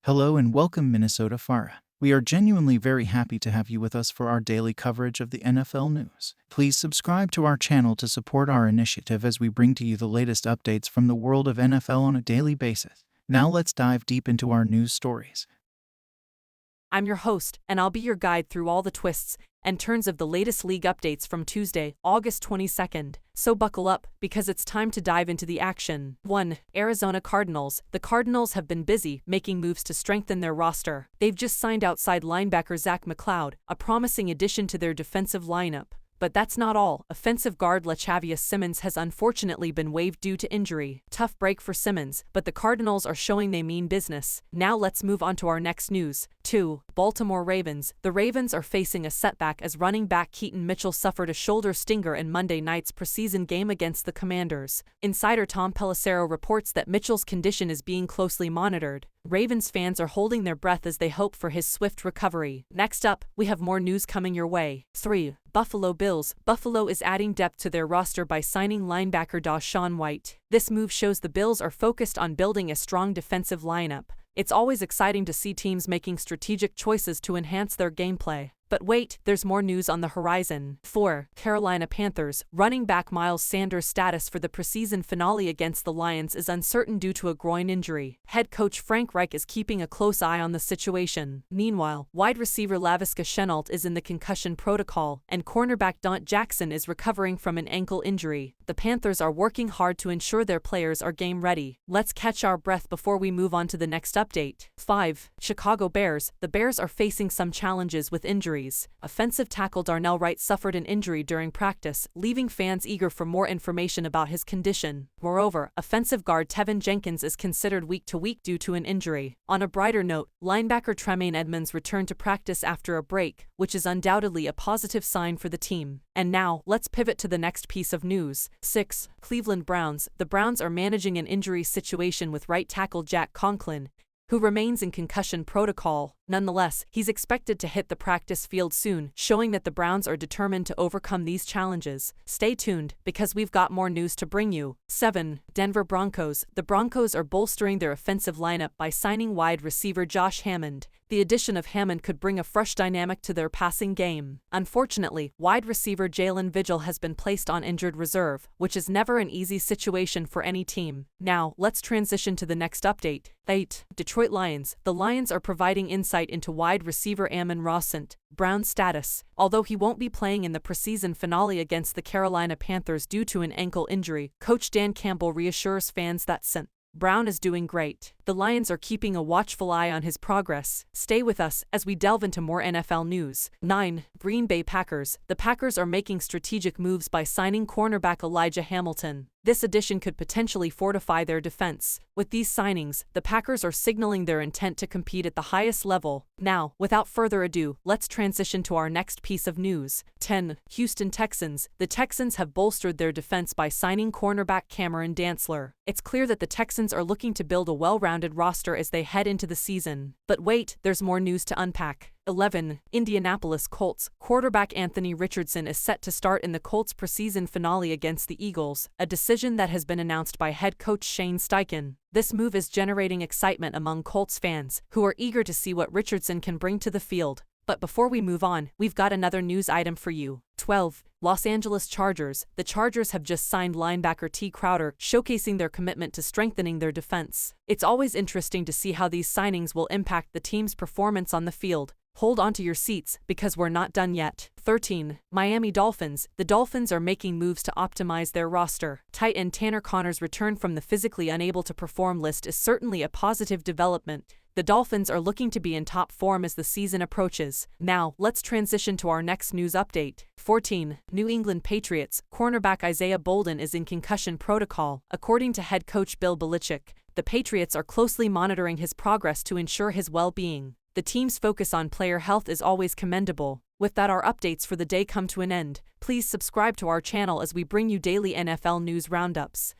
Hello and welcome, Minnesota Farah. We are genuinely very happy to have you with us for our daily coverage of the NFL news. Please subscribe to our channel to support our initiative as we bring to you the latest updates from the world of NFL on a daily basis. Now let's dive deep into our news stories. I'm your host, and I'll be your guide through all the twists and turns of the latest league updates from Tuesday, August 22nd. So buckle up, because it's time to dive into the action. 1. Arizona Cardinals. The Cardinals have been busy making moves to strengthen their roster. They've just signed outside linebacker Zach McCloud, a promising addition to their defensive lineup. But that's not all. Offensive guard Lachavious Simmons has unfortunately been waived due to injury. Tough break for Simmons, but the Cardinals are showing they mean business. Now let's move on to our next news. 2. Baltimore Ravens. The Ravens are facing a setback as running back Keaton Mitchell suffered a shoulder stinger in Monday night's preseason game against the Commanders. Insider Tom Pelissero reports that Mitchell's condition is being closely monitored. Ravens fans are holding their breath as they hope for his swift recovery. Next up, we have more news coming your way. 3. Buffalo Bills. Buffalo is adding depth to their roster by signing linebacker Dashaun White. This move shows the Bills are focused on building a strong defensive lineup. It's always exciting to see teams making strategic choices to enhance their gameplay. But wait, there's more news on the horizon. 4. Carolina Panthers. Running back Miles Sanders' status for the preseason finale against the Lions is uncertain due to a groin injury. Head coach Frank Reich is keeping a close eye on the situation. Meanwhile, wide receiver Laviska Shenault is in the concussion protocol, and cornerback Dante Jackson is recovering from an ankle injury. The Panthers are working hard to ensure their players are game-ready. Let's catch our breath before we move on to the next update. 5. Chicago Bears. The Bears are facing some challenges with injuries. Offensive tackle Darnell Wright suffered an injury during practice, leaving fans eager for more information about his condition. Moreover, offensive guard Tevin Jenkins is considered week to week due to an injury. On a brighter note, linebacker Tremaine Edmunds returned to practice after a break, which is undoubtedly a positive sign for the team. And now, let's pivot to the next piece of news. 6. Cleveland Browns. The Browns are managing an injury situation with right tackle Jack Conklin, who remains in concussion protocol. Nonetheless, he's expected to hit the practice field soon, showing that the Browns are determined to overcome these challenges. Stay tuned, because we've got more news to bring you. 7. Denver Broncos. The Broncos are bolstering their offensive lineup by signing wide receiver Josh Hammond. The addition of Hammond could bring a fresh dynamic to their passing game. Unfortunately, wide receiver Jalen Vigil has been placed on injured reserve, which is never an easy situation for any team. Now, let's transition to the next update. 8. Detroit Lions. The Lions are providing insight into wide receiver Amon-Ra St. Brown's status. Although he won't be playing in the preseason finale against the Carolina Panthers due to an ankle injury, Coach Dan Campbell reassures fans that St. Brown is doing great. The Lions are keeping a watchful eye on his progress. Stay with us as we delve into more NFL news. 9. Green Bay Packers. The Packers are making strategic moves by signing cornerback Elijah Hamilton. This addition could potentially fortify their defense. With these signings, the Packers are signaling their intent to compete at the highest level. Now, without further ado, let's transition to our next piece of news. 10. Houston Texans. The Texans have bolstered their defense by signing cornerback Cameron Dantzler. It's clear that the Texans are looking to build a well-rounded roster as they head into the season. But wait, there's more news to unpack. 11. Indianapolis Colts. Quarterback Anthony Richardson is set to start in the Colts' preseason finale against the Eagles, a decision that has been announced by head coach Shane Steichen. This move is generating excitement among Colts fans, who are eager to see what Richardson can bring to the field. But before we move on, we've got another news item for you. 12. Los Angeles Chargers. The Chargers have just signed linebacker T. Crowder, showcasing their commitment to strengthening their defense. It's always interesting to see how these signings will impact the team's performance on the field. Hold on to your seats, because we're not done yet. 13. Miami Dolphins. The Dolphins are making moves to optimize their roster. Tight end Tanner Connor's return from the physically unable to perform list is certainly a positive development. The Dolphins are looking to be in top form as the season approaches. Now, let's transition to our next news update. 14. New England Patriots. Cornerback Isaiah Bolden is in concussion protocol. According to head coach Bill Belichick, the Patriots are closely monitoring his progress to ensure his well-being. The team's focus on player health is always commendable. With that, our updates for the day come to an end. Please subscribe to our channel as we bring you daily NFL news roundups.